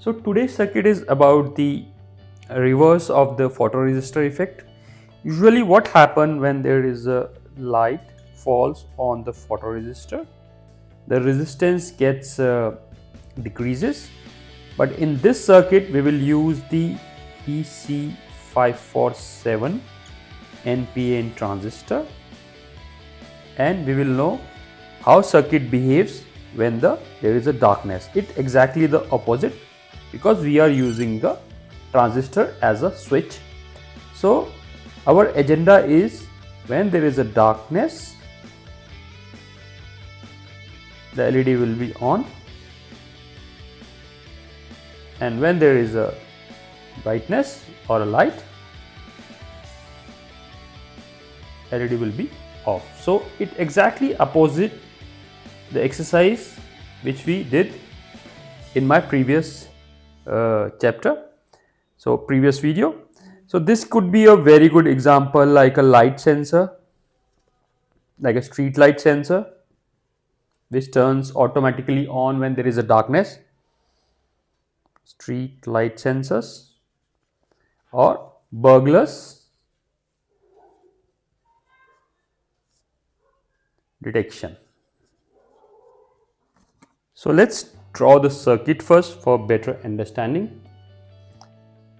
So today's circuit is about the reverse of the photoresistor effect. Usually what happens when there is a light falls on the photoresistor, the resistance gets decreases. But in this circuit we will use the EC547 NPN transistor, and we will know how circuit behaves when there is a darkness. It exactly the opposite, because we are using the transistor as a switch. So our agenda is, when there is a darkness, the LED will be on, and when there is a brightness or a light, LED will be off. So it exactly opposite the exercise which we did in my previous chapter, so previous video. So this could be a very good example, like a light sensor, like a street light sensor, which turns automatically on when there is a darkness. Street light sensors, or burglars detection. So let's draw the circuit first for better understanding.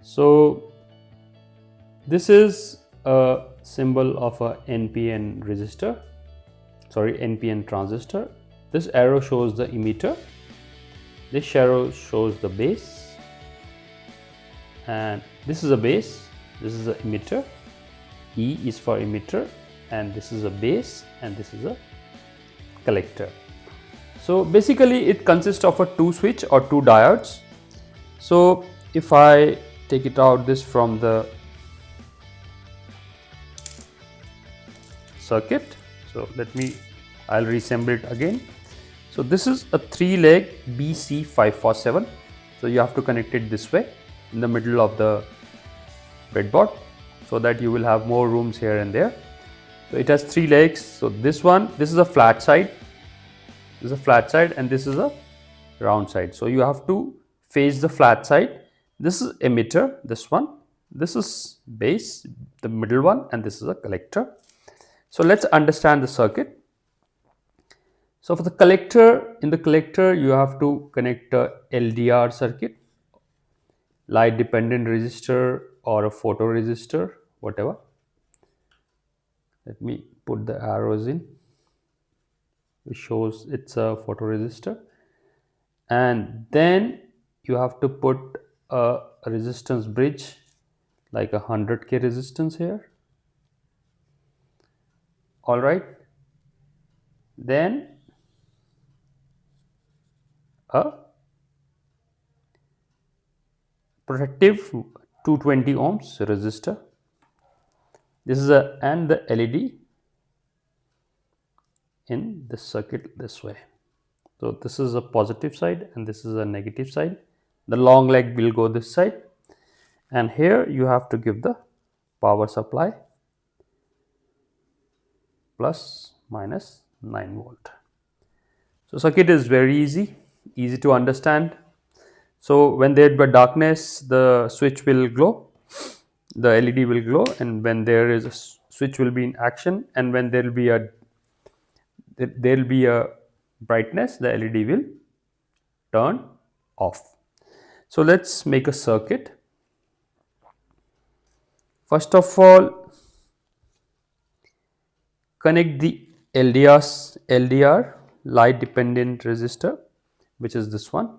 So this is a symbol of a NPN resistor, sorry, NPN transistor. This arrow shows the emitter, this arrow shows the base, and this is a base, this is a emitter. E is for emitter, and this is a base, and this is a collector. So basically it consists of a two switch or two diodes. So if I take it out this from the circuit, so I'll reassemble it again. So this is a 3-leg BC547. So you have to connect it this way in the middle of the breadboard, so that you will have more rooms here and there. So it has 3 legs. So this is a flat side, this is a flat side, and this is a round side. So you have to face the flat side. This is emitter, this one, this is base, the middle one, and this is a collector. So let's understand the circuit. So for the collector, in the collector you have to connect a LDR circuit, light dependent resistor or a photoresistor, whatever. Let me put the arrows in, which shows it's a photoresistor. And then you have to put a resistance bridge, like 100K resistance here. All right. Then a protective 220 ohms resistor. This is and the LED in this circuit this way. So this is a positive side and this is a negative side. The long leg will go this side, and here you have to give the power supply, plus minus 9 volt. So circuit is very easy to understand. So when there be darkness, the switch will glow, the LED will glow, and when there is a switch will be in action, and when there will be a brightness, the LED will turn off. So let's make a circuit. First of all, connect the LDR, light dependent resistor, which is this one,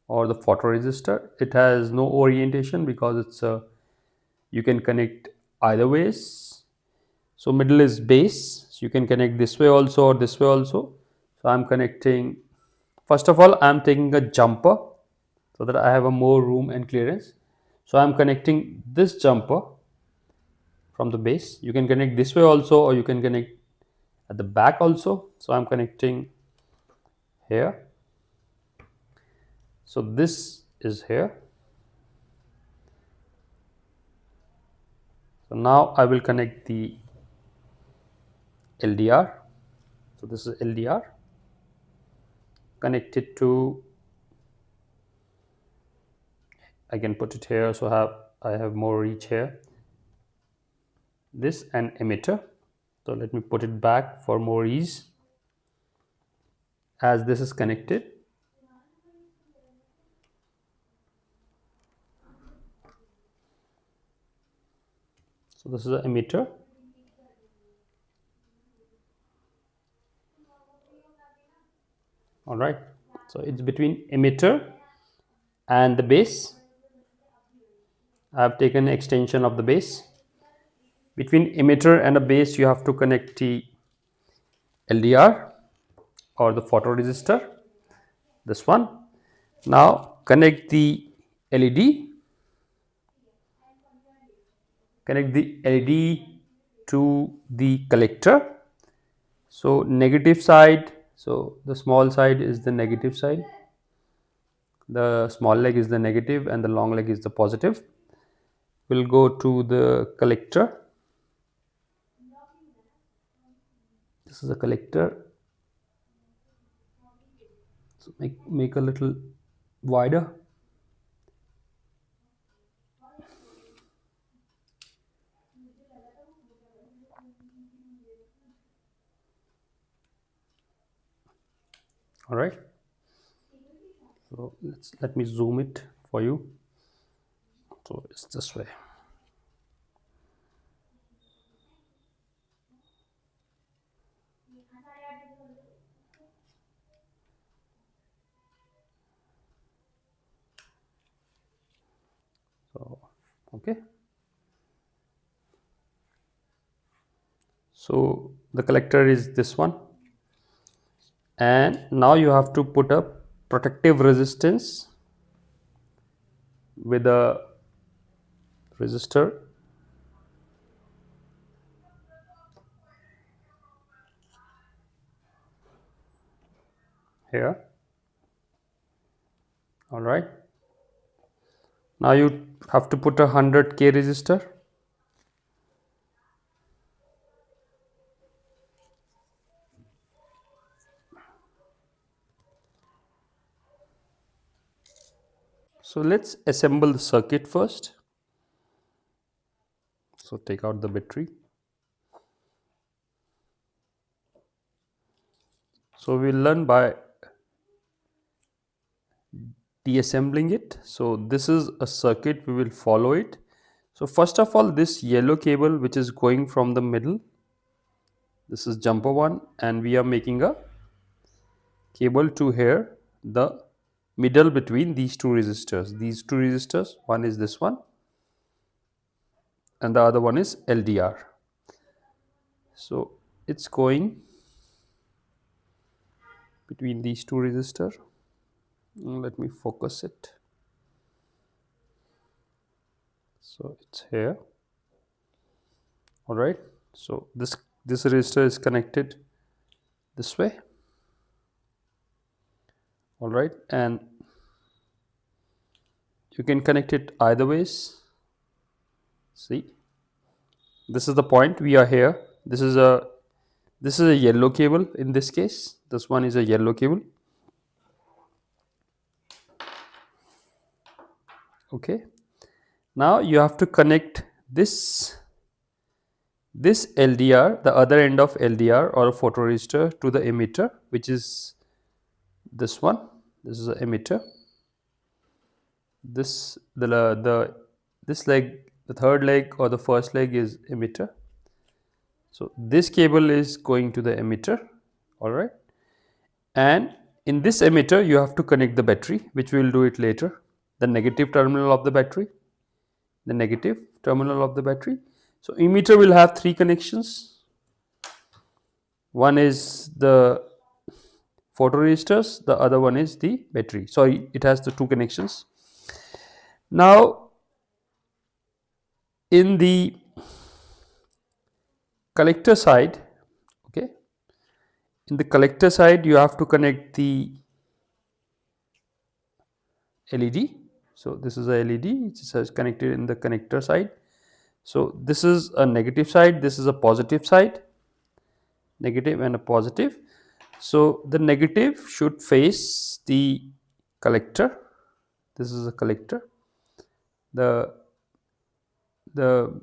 or the photoresistor. It has no orientation because it's a, you can connect either ways. So middle is base, so you can connect this way also or this way also. So I'm connecting, first of all I'm taking a jumper so that I have a more room and clearance. So I'm connecting this jumper from the base. You can connect this way also, or you can connect at the back also. So I'm connecting here. So this is here. So now I will connect the LDR. So this is LDR connected to I can put it here, so I have more reach here. This an emitter, so let me put it back for more ease. As this is connected, so this is an emitter. All right, so it's between emitter and the base. I have taken an extension of the base. Between emitter and a base, you have to connect the LDR or the photoresistor, this one. Now connect the LED, connect the LED to the collector. So negative side, so the small side is the negative side, the small leg is the negative and the long leg is the positive. We'll go to the collector. This is a collector, so make a little wider. All right, so let me zoom it for you. So it's this way. So okay, so the collector is this one, and now you have to put a protective resistance with a resistor here. All right, now you have to put a 100K resistor. So let's assemble the circuit first. So take out the battery. So we'll learn by deassembling it. So this is a circuit, we will follow it. So first of all, this yellow cable which is going from the middle, this is jumper one, and we are making a cable to here, the middle between these two resistors. These two resistors, one is this one and the other one is LDR. So it's going between these two resistors. Let me focus it. So it's here. All right, so this resistor is connected this way. All right, and you can connect it either ways. See, this is the point, we are here. This is a yellow cable in this case. This one is a yellow cable. Okay, now you have to connect this LDR, the other end of LDR or a photoresistor, to the emitter, which is this one. This is an emitter. This this leg, the third leg or the first leg, is emitter. So this cable is going to the emitter. All right, and in this emitter you have to connect the battery, which we will do it later. The negative terminal of the battery, the negative terminal of the battery. So emitter will have three connections. One is the photoresistors, the other one is the battery. Sorry, it has the two connections. Now in the collector side, okay, in the collector side you have to connect the LED. So this is a LED, it is connected in the connector side. So this is a negative side, this is a positive side, negative and a positive. So the negative should face the collector. This is a collector. the the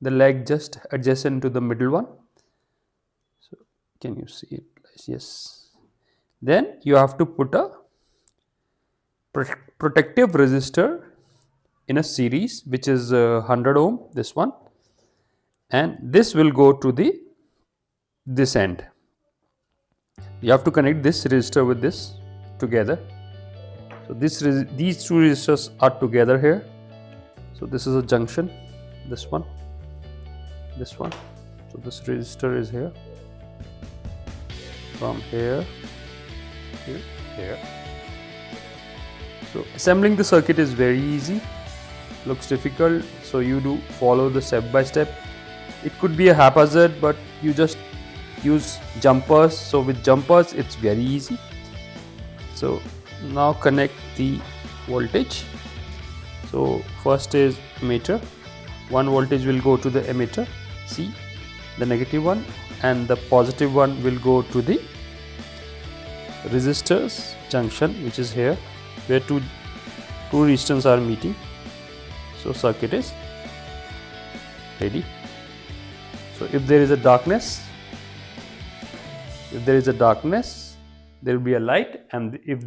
the leg just adjacent to the middle one. So can you see it? Yes. Then you have to put a protective resistor in a series, which is 100 ohm, this one, and this will go to the this end. You have to connect this resistor with this together. So these two resistors are together here. So this is a junction, this one, this one. So this resistor is here, from here to here. So assembling the circuit is very easy. Looks difficult, so you do follow the step by step. It could be a haphazard, but you just use jumpers. So with jumpers it's very easy. So now connect the voltage. So first is emitter. One voltage will go to the emitter, C, the negative one, and the positive one will go to the resistors junction, which is here, where two resistors are meeting. So circuit is ready. So if there is a darkness, there will be a light, and if there